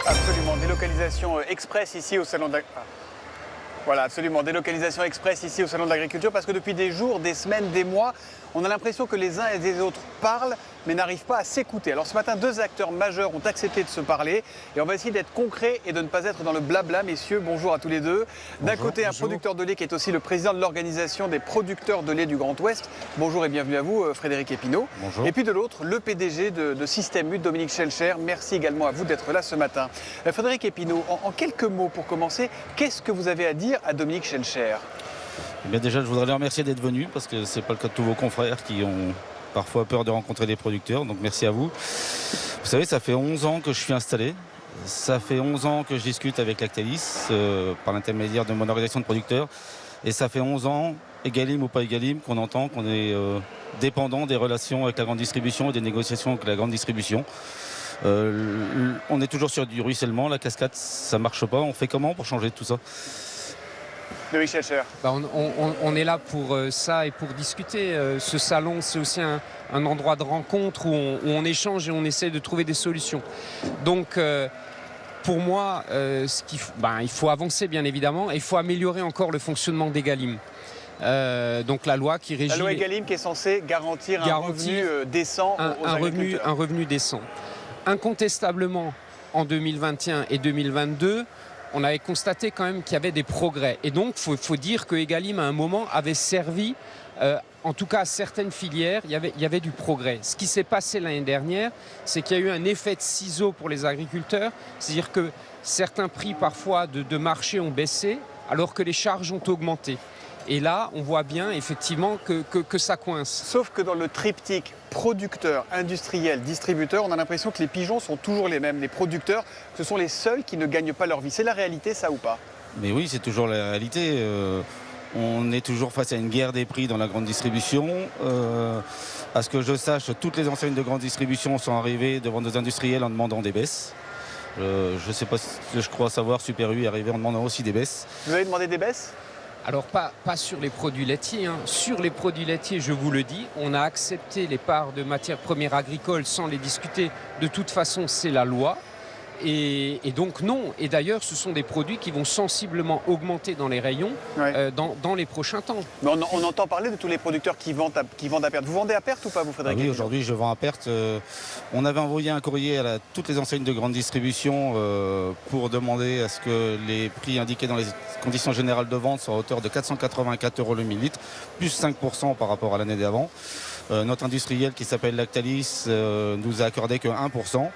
Absolument, délocalisation express ici au salon de Voilà, absolument, délocalisation express ici au salon de l'agriculture parce que depuis des jours, des semaines, des mois, on a l'impression que les uns et les autres parlent mais n'arrivent pas à s'écouter. Alors ce matin, deux acteurs majeurs ont accepté de se parler et on va essayer d'être concret et de ne pas être dans le blabla. Messieurs, bonjour à tous les deux. D'un côté, un producteur de lait qui est aussi le président de l'organisation des producteurs de lait du Grand Ouest. Bonjour et bienvenue à vous, Frédéric Epinot. Bonjour. Et puis de l'autre, le PDG de Système U, Dominique Schelcher. Merci également à vous d'être là ce matin. Frédéric Epinot, en quelques mots pour commencer, qu'est-ce que vous avez à dire à Dominique Schelcher? Eh bien déjà, je voudrais les remercier d'être venus parce que ce n'est pas le cas de tous vos confrères qui ont parfois peur de rencontrer des producteurs. Donc merci à vous. Vous savez, ça fait 11 ans que je suis installé. Ça fait 11 ans que je discute avec Lactalis par l'intermédiaire de mon organisation de producteurs. Et ça fait 11 ans, Egalim ou pas Egalim, qu'on entend qu'on est dépendant des relations avec la grande distribution et des négociations avec la grande distribution. On est toujours sur du ruissellement. La cascade, ça ne marche pas. On fait comment pour changer tout ça? Dominique Schelcher. On est là pour ça et pour discuter. Ce salon, c'est aussi un endroit de rencontre où on échange et on essaie de trouver des solutions. Donc, pour moi, il faut avancer bien évidemment et il faut améliorer encore le fonctionnement d'Egalim. Donc la loi qui régit... La loi Egalim qui est censée garantir un revenu décent aux agriculteurs. Un revenu décent. Incontestablement, en 2021 et 2022, on avait constaté quand même qu'il y avait des progrès. Et donc, il faut dire que Egalim, à un moment, avait servi, en tout cas à certaines filières, il y avait du progrès. Ce qui s'est passé l'année dernière, c'est qu'il y a eu un effet de ciseau pour les agriculteurs. C'est-à-dire que certains prix, parfois, de marché ont baissé, alors que les charges ont augmenté. Et là, on voit bien, effectivement, que ça coince. Sauf que dans le triptyque producteur, industriel, distributeur, on a l'impression que les pigeons sont toujours les mêmes. Les producteurs, ce sont les seuls qui ne gagnent pas leur vie. C'est la réalité, ça ou pas? Mais oui, c'est toujours la réalité. On est toujours face à une guerre des prix dans la grande distribution. À ce que je sache, toutes les enseignes de grande distribution sont arrivées devant nos industriels en demandant des baisses. Je ne sais pas si je crois savoir, Super U est arrivé en demandant aussi des baisses. Vous avez demandé des baisses? Alors pas sur les produits laitiers. Sur les produits laitiers, je vous le dis, on a accepté les parts de matières premières agricoles sans les discuter. De toute façon, c'est la loi. Et donc non. Et d'ailleurs, ce sont des produits qui vont sensiblement augmenter dans les rayons dans les prochains temps. Mais on entend parler de tous les producteurs qui vendent à perte. Vous vendez à perte ou pas, vous, Frédéric? Oui, aujourd'hui, je vends à perte. On avait envoyé un courrier à toutes les enseignes de grande distribution pour demander à ce que les prix indiqués dans les conditions générales de vente soient à hauteur de 484 € le millilitre, plus 5% par rapport à l'année d'avant. Notre industriel qui s'appelle Lactalis nous a accordé que 1%.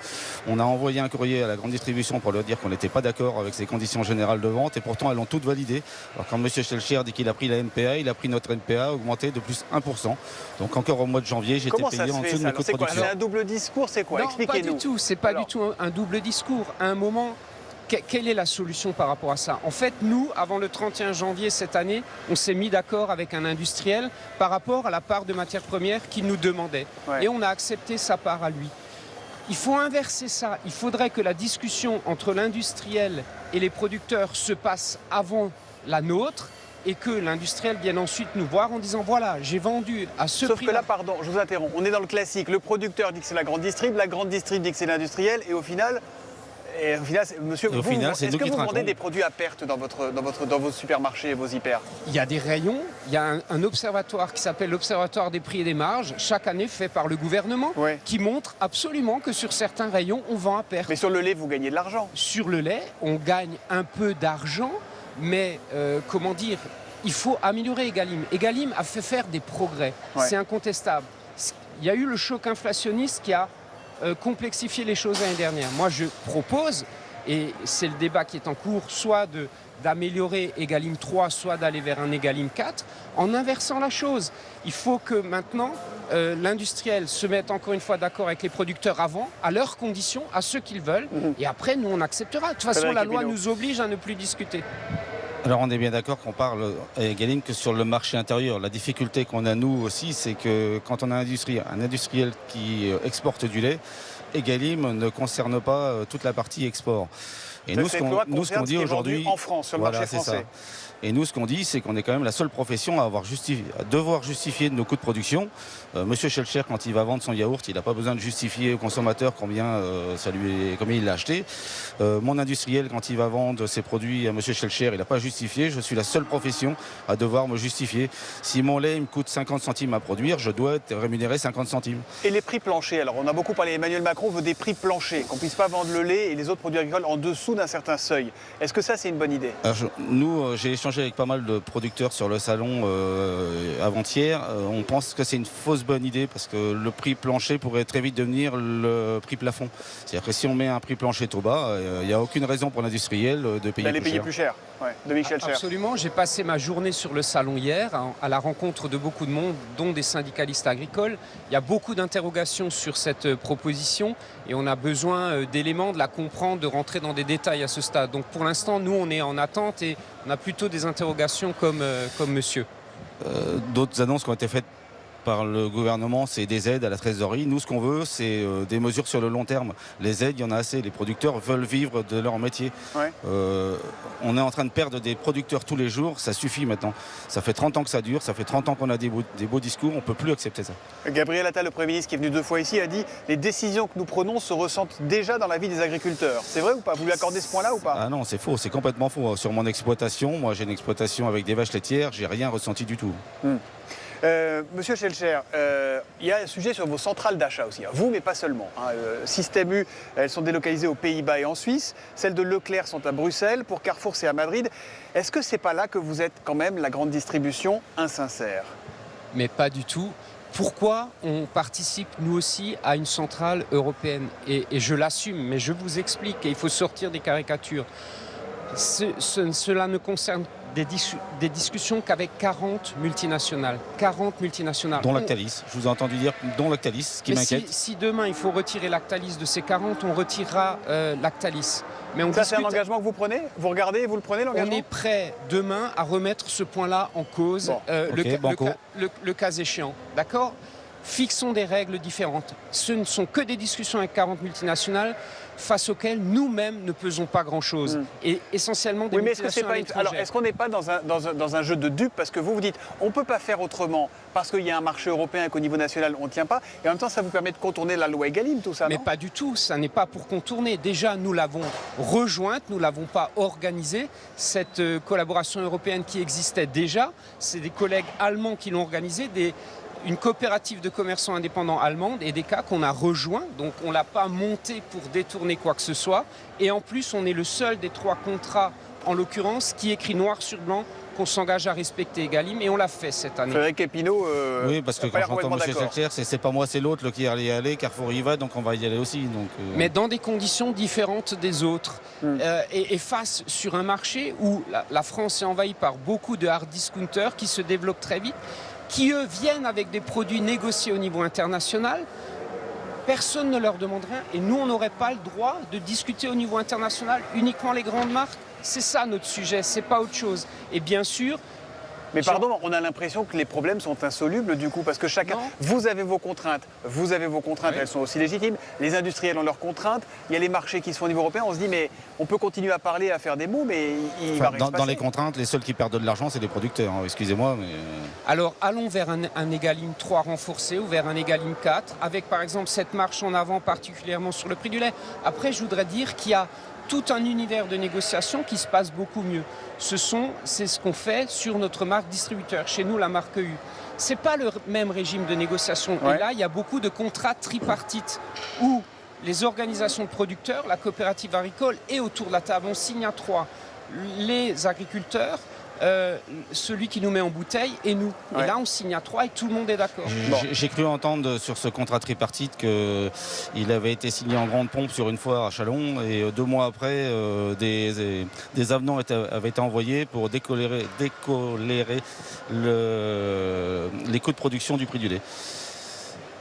On a envoyé un courrier à la grande distribution pour leur dire qu'on n'était pas d'accord avec ces conditions générales de vente et pourtant elles ont toutes validé. Alors quand M. Schelcher dit qu'il a pris la MPA, il a pris notre MPA augmenté de plus 1%. Donc encore au mois de janvier, j'étais payé en dessous de mes coûts de production. C'est un double discours, c'est quoi? Non, expliquez-nous. Pas du tout, c'est pas du tout un double discours. À un moment, quelle est la solution par rapport à ça? En fait, nous, avant le 31 janvier cette année, on s'est mis d'accord avec un industriel par rapport à la part de matières premières qu'il nous demandait. Ouais. Et on a accepté sa part à lui. Il faut inverser ça. Il faudrait que la discussion entre l'industriel et les producteurs se passe avant la nôtre et que l'industriel vienne ensuite nous voir en disant voilà, j'ai vendu à ce prix. Sauf que là, pardon, je vous interromps, on est dans le classique. Le producteur dit que c'est la grande distrib dit que c'est l'industriel et au final... monsieur, est-ce que vous vendez des produits à perte dans vos supermarchés et vos hyper? Il y a des rayons, il y a un observatoire qui s'appelle l'Observatoire des prix et des marges, chaque année fait par le gouvernement, qui montre absolument que sur certains rayons, on vend à perte. Mais sur le lait, vous gagnez de l'argent. Sur le lait, on gagne un peu d'argent, mais comment dire, il faut améliorer Egalim. Egalim a fait faire des progrès, c'est incontestable. Il y a eu le choc inflationniste qui a complexifier les choses l'année dernière. Moi, je propose, et c'est le débat qui est en cours, soit d'améliorer Egalim 3, soit d'aller vers un Egalim 4, en inversant la chose. Il faut que maintenant, l'industriel se mette encore une fois d'accord avec les producteurs avant, à leurs conditions, à ce qu'ils veulent, et après, nous, on acceptera. De toute façon, la loi nous oblige à ne plus discuter. Alors on est bien d'accord qu'on parle à Egalim que sur le marché intérieur. La difficulté qu'on a nous aussi, c'est que quand on a un industriel qui exporte du lait, Egalim ne concerne pas toute la partie export. Et nous, ce qu'on dit aujourd'hui, en France, sur le marché français. Et nous, ce qu'on dit, c'est qu'on est quand même la seule profession à devoir justifier de nos coûts de production. Monsieur Schellcher, quand il va vendre son yaourt, il n'a pas besoin de justifier au consommateur combien il l'a acheté. Mon industriel, quand il va vendre ses produits à Monsieur Schellcher, il n'a pas justifié. Je suis la seule profession à devoir me justifier. Si mon lait me coûte 50 centimes à produire, je dois être rémunéré 50 centimes. Et les prix planchers, alors on a beaucoup parlé, Emmanuel Macron veut des prix planchers, qu'on ne puisse pas vendre le lait et les autres produits agricoles en dessous d'un certain seuil. Est-ce que ça, c'est une bonne idée? J'ai échangé avec pas mal de producteurs sur le salon avant-hier. On pense que c'est une fausse bonne idée parce que le prix plancher pourrait très vite devenir le prix plafond. C'est-à-dire que si on met un prix plancher trop bas, il n'y a aucune raison pour l'industriel de payer plus cher. Ouais, Dominique Schellcher. Absolument. J'ai passé ma journée sur le salon hier à la rencontre de beaucoup de monde, dont des syndicalistes agricoles. Il y a beaucoup d'interrogations sur cette proposition et on a besoin d'éléments, de la comprendre, de rentrer dans des détails à ce stade. Donc pour l'instant, nous, on est en attente et on a plutôt des interrogations comme monsieur. D'autres annonces qui ont été faites par le gouvernement, c'est des aides à la trésorerie. Nous, ce qu'on veut, c'est des mesures sur le long terme. Les aides, il y en a assez. Les producteurs veulent vivre de leur métier. Ouais. On est en train de perdre des producteurs tous les jours. Ça suffit maintenant. Ça fait 30 ans que ça dure. Ça fait 30 ans qu'on a des beaux discours. On ne peut plus accepter ça. Gabriel Attal, le Premier ministre, qui est venu 2 fois ici, a dit « Les décisions que nous prenons se ressentent déjà dans la vie des agriculteurs ». C'est vrai ou pas? Vous lui accordez ce point-là ou pas? Ah non, c'est faux. C'est complètement faux. Sur mon exploitation, moi j'ai une exploitation avec des vaches laitières. J'ai rien ressenti du tout. Monsieur Schellcher, il y a un sujet sur vos centrales d'achat aussi. Vous, mais pas seulement. Système U, elles sont délocalisées aux Pays-Bas et en Suisse. Celles de Leclerc sont à Bruxelles. Pour Carrefour, c'est à Madrid. Est-ce que c'est pas là que vous êtes quand même la grande distribution insincère? Mais pas du tout. Pourquoi on participe, nous aussi, à une centrale européenne? Et je l'assume, mais je vous explique. Et il faut sortir des caricatures. Cela ne concerne des discussions qu'avec 40 multinationales. 40 multinationales. Dont Lactalis. Je vous ai entendu dire dont Lactalis, ce qui m'inquiète. Si demain il faut retirer Lactalis de ces 40, on retirera Lactalis. Mais ça, c'est un engagement que vous prenez? Vous regardez et vous le prenez, l'engagement? On est prêt demain à remettre ce point-là en cause, le cas échéant. D'accord? Fixons des règles différentes. Ce ne sont que des discussions avec 40 multinationales face auxquelles nous-mêmes ne pesons pas grand-chose. Et essentiellement des multinationales étrangères. Alors, est-ce qu'on n'est pas dans un jeu de dupes? Parce que vous dites, on ne peut pas faire autrement parce qu'il y a un marché européen et qu'au niveau national, on ne tient pas. Et en même temps, ça vous permet de contourner la loi Egalim, tout ça, mais non? Pas du tout. Ça n'est pas pour contourner. Déjà, nous l'avons rejointe, nous ne l'avons pas organisée. Cette collaboration européenne qui existait déjà, c'est des collègues allemands qui l'ont organisée, une coopérative de commerçants indépendants allemande et des cas qu'on a rejoints. Donc on ne l'a pas monté pour détourner quoi que ce soit. Et en plus, on est le seul des 3 contrats, en l'occurrence, qui écrit noir sur blanc qu'on s'engage à respecter Egalim. Et on l'a fait cette année. Frédéric Epinot, oui, parce que quand j'entends M. Schellcher, c'est pas moi, c'est l'autre qui allait y aller. Carrefour y va, donc on va y aller aussi. Donc, Mais dans des conditions différentes des autres. Et face sur un marché où la France est envahie par beaucoup de hard discounters qui se développent très vite, qui, eux, viennent avec des produits négociés au niveau international, personne ne leur demande rien. Et nous, on n'aurait pas le droit de discuter au niveau international uniquement les grandes marques. C'est ça notre sujet, c'est pas autre chose. Et bien sûr... Mais pardon, on a l'impression que les problèmes sont insolubles du coup, parce que chacun... Non. Vous avez vos contraintes, oui. Elles sont aussi légitimes. Les industriels ont leurs contraintes. Il y a les marchés qui se font au niveau européen. On se dit, mais on peut continuer à parler, à faire des mots, mais il va rien se passer. Dans les contraintes, les seuls qui perdent de l'argent, c'est les producteurs. Hein. Excusez-moi, mais... Alors, allons vers un Egalim 3 renforcé ou vers un Egalim 4, avec par exemple cette marche en avant, particulièrement sur le prix du lait. Après, je voudrais dire qu'il y a tout un univers de négociation qui se passe beaucoup mieux. C'est ce qu'on fait sur notre marque distributeur, chez nous la marque U. Ce n'est pas le même régime de négociation. Ouais. Et là, il y a beaucoup de contrats tripartites où les organisations de producteurs, la coopérative agricole et autour de la table, on signe à 3. Les agriculteurs, celui qui nous met en bouteille et nous. Ouais. Et là, on signe à 3 et tout le monde est d'accord. J'ai cru entendre sur ce contrat tripartite qu'il avait été signé en grande pompe sur une foire à Châlons et 2 mois après, des avenants avaient été envoyés pour décolérer les coûts de production du prix du lait.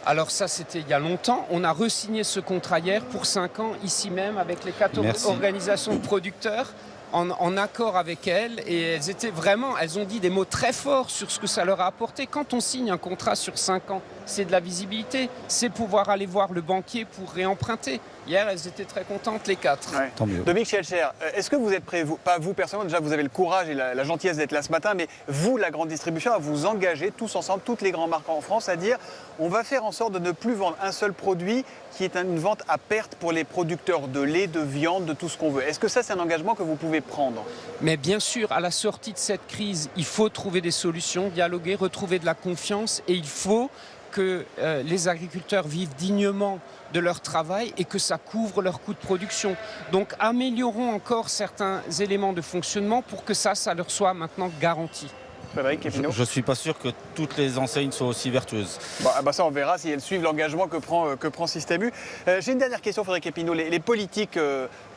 Alors ça, c'était il y a longtemps. On a re-signé ce contrat hier pour 5 ans, ici même, avec les 14 organisations de producteurs. En accord avec elles, et elles ont dit des mots très forts sur ce que ça leur a apporté. Quand on signe un contrat sur 5 ans c'est de la visibilité, c'est pouvoir aller voir le banquier pour réemprunter. Hier, elles étaient très contentes, les 4. Ouais. Tant mieux. Dominique Schelcher, est-ce que vous êtes prêt, pas vous personnellement, déjà vous avez le courage et la gentillesse d'être là ce matin, mais vous, la grande distribution, à vous engager tous ensemble, toutes les grandes marques en France, à dire on va faire en sorte de ne plus vendre un seul produit qui est une vente à perte pour les producteurs de lait, de viande, de tout ce qu'on veut. Est-ce que ça, c'est un engagement que vous pouvez prendre? Mais bien sûr, à la sortie de cette crise, il faut trouver des solutions, dialoguer, retrouver de la confiance et il faut que les agriculteurs vivent dignement de leur travail et que ça couvre leurs coûts de production. Donc améliorons encore certains éléments de fonctionnement pour que ça leur soit maintenant garanti. Frédéric Képinot. Je ne suis pas sûr que toutes les enseignes soient aussi vertueuses. Bon, ça, on verra si elles suivent l'engagement que prend Système U. J'ai une dernière question, Frédéric Képinot. Les politiques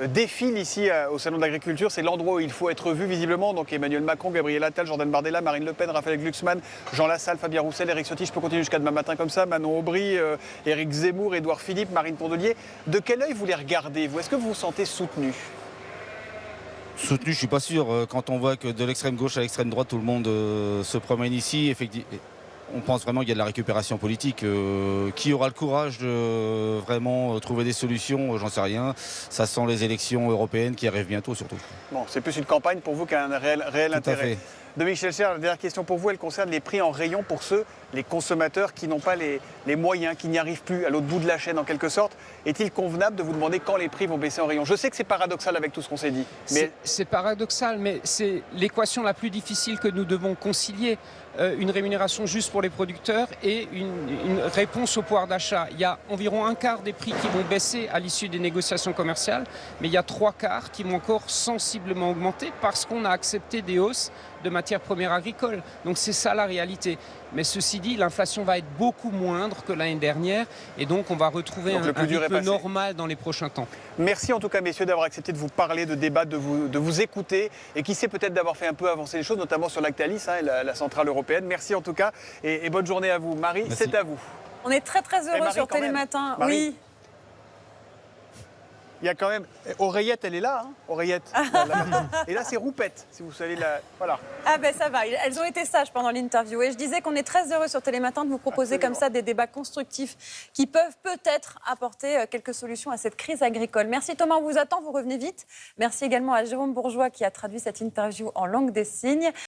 défilent ici au Salon de l'Agriculture. C'est l'endroit où il faut être vu visiblement. Donc Emmanuel Macron, Gabriel Attal, Jordan Bardella, Marine Le Pen, Raphaël Glucksmann, Jean Lassalle, Fabien Roussel, Éric Ciotti. Je peux continuer jusqu'à demain matin comme ça. Manon Aubry, Éric Zemmour, Édouard Philippe, Marine Tondelier. De quel œil vous les regardez, vous? Est-ce que vous vous sentez soutenu? Soutenu, je ne suis pas sûr. Quand on voit que de l'extrême gauche à l'extrême droite, tout le monde se promène ici, effectivement, on pense vraiment qu'il y a de la récupération politique. Qui aura le courage de vraiment trouver des solutions? J'en sais rien. Ça sent les élections européennes qui arrivent bientôt surtout. Bon, c'est plus une campagne pour vous qu'un réel intérêt. Dominique Schelcher, la dernière question pour vous, elle concerne les prix en rayon pour ceux, les consommateurs qui n'ont pas les moyens, qui n'y arrivent plus, à l'autre bout de la chaîne en quelque sorte. Est-il convenable de vous demander quand les prix vont baisser en rayon? Je sais que c'est paradoxal avec tout ce qu'on s'est dit. Mais... C'est paradoxal, mais c'est l'équation la plus difficile que nous devons concilier. Une rémunération juste pour les producteurs et une réponse au pouvoir d'achat. Il y a environ un quart des prix qui vont baisser à l'issue des négociations commerciales, mais il y a 3/4 qui vont encore sensiblement augmenter parce qu'on a accepté des hausses de matières premières agricoles. Donc c'est ça la réalité. Mais ceci dit, l'inflation va être beaucoup moindre que l'année dernière et donc on va retrouver un rythme normal dans les prochains temps. Merci en tout cas messieurs d'avoir accepté de vous parler, de débattre, de vous écouter et qui sait peut-être d'avoir fait un peu avancer les choses, notamment sur Lactalis, et la centrale européenne. Merci en tout cas et bonne journée à vous. Marie, c'est à vous. On est très très heureux sur Télématin. Oui. Il y a quand même... Oreillette, elle est là, hein, Oreillette. Et là, c'est Roupette, si vous savez la... Voilà. Ah ben ça va, elles ont été sages pendant l'interview. Et je disais qu'on est très heureux sur Télématin de vous proposer comme ça des débats constructifs qui peuvent peut-être apporter quelques solutions à cette crise agricole. Merci Thomas, on vous attend, vous revenez vite. Merci également à Jérôme Bourgeois qui a traduit cette interview en langue des signes.